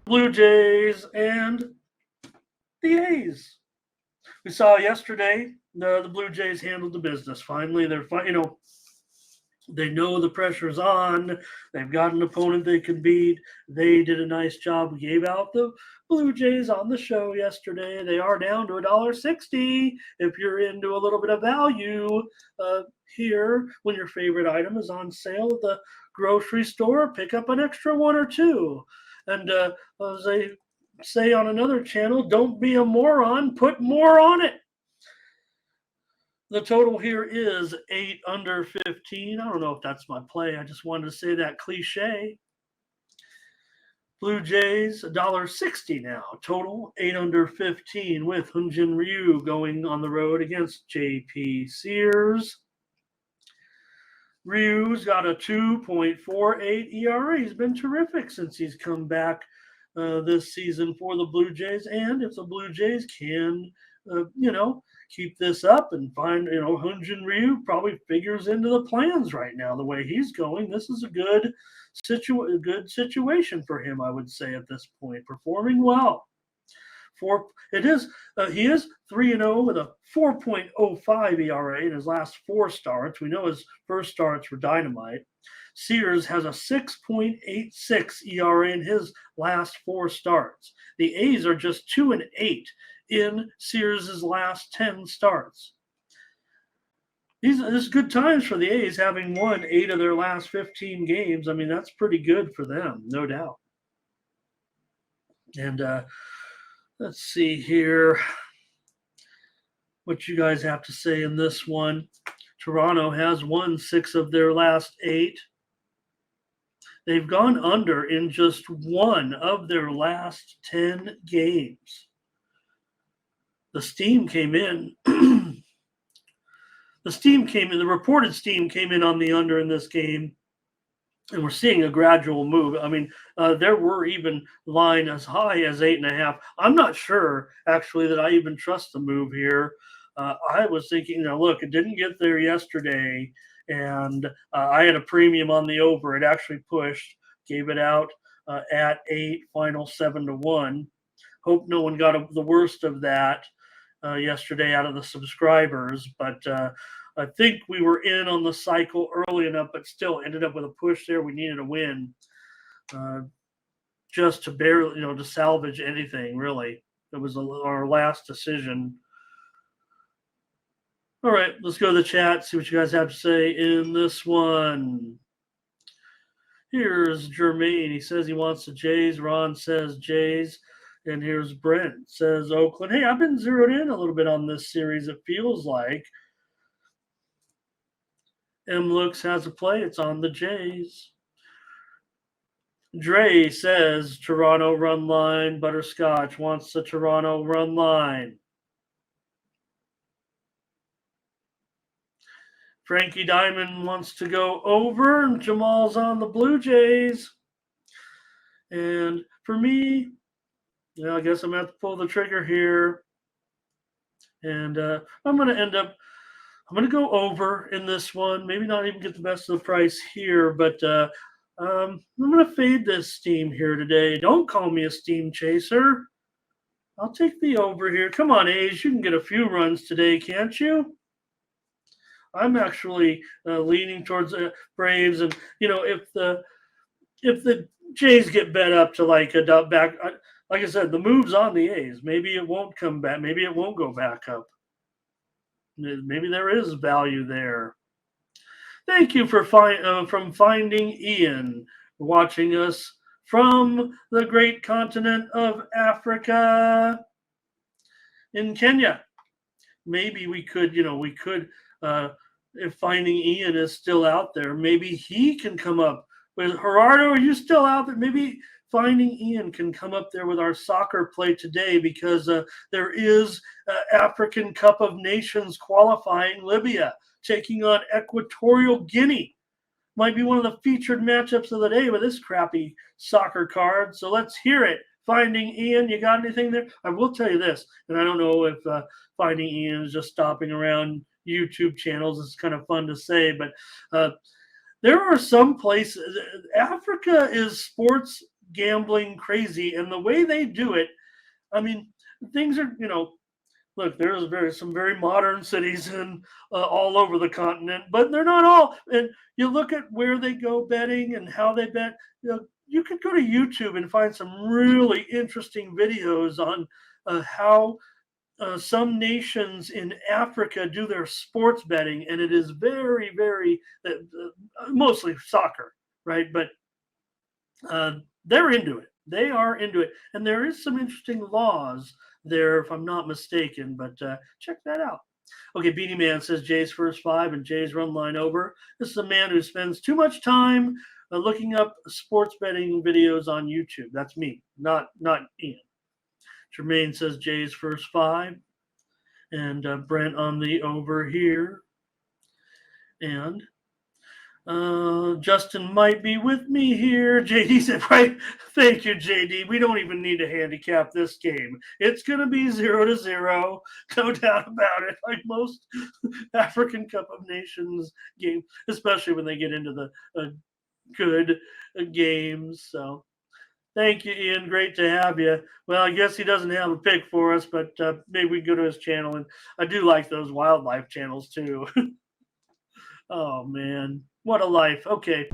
Blue Jays and the A's. We saw yesterday the Blue Jays handled the business. Finally, they know the pressure's on. They've got an opponent they can beat. They did a nice job. We gave out the Blue Jays on the show yesterday. They are down to $1.60. If you're into a little bit of value here, when your favorite item is on sale at the grocery store, pick up an extra one or two. And as they say on another channel, don't be a moron, put more on it. The total here is 8 under 15. I don't know if that's my play. I just wanted to say that cliche. Blue Jays, $1.60 now. Total 8 under 15 with Hyunjin Ryu going on the road against J.P. Sears. Ryu's got a 2.48 ERA. He's been terrific since he's come back this season for the Blue Jays. And if the Blue Jays can, keep this up and find, Hyunjin Ryu probably figures into the plans right now. The way he's going, this is a good situation for him, I would say, at this point. Performing well. He is 3-0 with a 4.05 ERA in his last 4 starts. We know his first starts were dynamite. Sears has a 6.86 ERA in his last 4 starts. The A's are just 2-8 in Sears' last 10 starts. This is good times for the A's, having won 8 of their last 15 games. I mean, that's pretty good for them, no doubt. And let's see here what you guys have to say in this one. Toronto has won 6 of their last 8. They've gone under in just 1 of their last 10 games. The steam came in. The reported steam came in on the under in this game, and we're seeing a gradual move. I mean, there were even line as high as 8.5. I'm not sure, actually, that I even trust the move here. I was thinking, look, it didn't get there yesterday, and I had a premium on the over. It actually pushed, gave it out at 8, final 7-1. Hope no one got the worst of that yesterday out of the subscribers, but I think we were in on the cycle early enough, but still ended up with a push there. We needed a win just to barely, to salvage anything, really. It was our last decision. All right, let's go to the chat, see what you guys have to say in this one. Here's Jermaine. He says he wants the Jays. Ron says Jays. And here's Brent, says Oakland. Hey, I've been zeroed in a little bit on this series, it feels like. M Looks has a play. It's on the Jays. Dre says Toronto run line. Butterscotch wants the Toronto run line. Frankie Diamond wants to go over, and Jamal's on the Blue Jays. And for me, I guess I'm going to have to pull the trigger here. And I'm going to go over in this one. Maybe not even get the best of the price here, but I'm going to fade this steam here today. Don't call me a steam chaser. I'll take the over here. Come on, A's. You can get a few runs today, can't you? I'm actually leaning towards Braves. And, if the Jays get bet up to like a back – like I said, the move's on the A's. Maybe it won't come back. Maybe it won't go back up. Maybe there is value there. Thank you for from Finding Ian, watching us from the great continent of Africa in Kenya. Maybe we could, if Finding Ian is still out there, maybe he can come up with Gerardo. Are you still out there? Maybe Finding Ian can come up there with our soccer play today, because there is African Cup of Nations qualifying. Libya taking on Equatorial Guinea. Might be one of the featured matchups of the day with this crappy soccer card. So let's hear it. Finding Ian, you got anything there? I will tell you this, and I don't know if Finding Ian is just stopping around YouTube channels. It's kind of fun to say, but there are some places. Africa is sports gambling crazy. And the way they do it, I mean, things are, look, there's some very modern cities in all over the continent, but they're not all. And you look at where they go betting and how they bet. You could go to YouTube and find some really interesting videos on how some nations in Africa do their sports betting, and it is very, very mostly soccer, right? But they're into it. They are into it, and there is some interesting laws there, if I'm not mistaken. But check that out. Okay, Beanie Man says Jay's first five and Jay's run line over. This is a man who spends too much time looking up sports betting videos on YouTube. That's me, not Ian. Jermaine says Jay's first five, and Brent on the over here, and Justin might be with me here. JD said, right. Thank you, JD. We don't even need to handicap this game. It's going to be 0-0. No doubt about it. Like most African Cup of Nations games, especially when they get into the good games. So thank you, Ian. Great to have you. Well, I guess he doesn't have a pick for us, but maybe we can go to his channel. And I do like those wildlife channels too. Oh, man. What a life. Okay.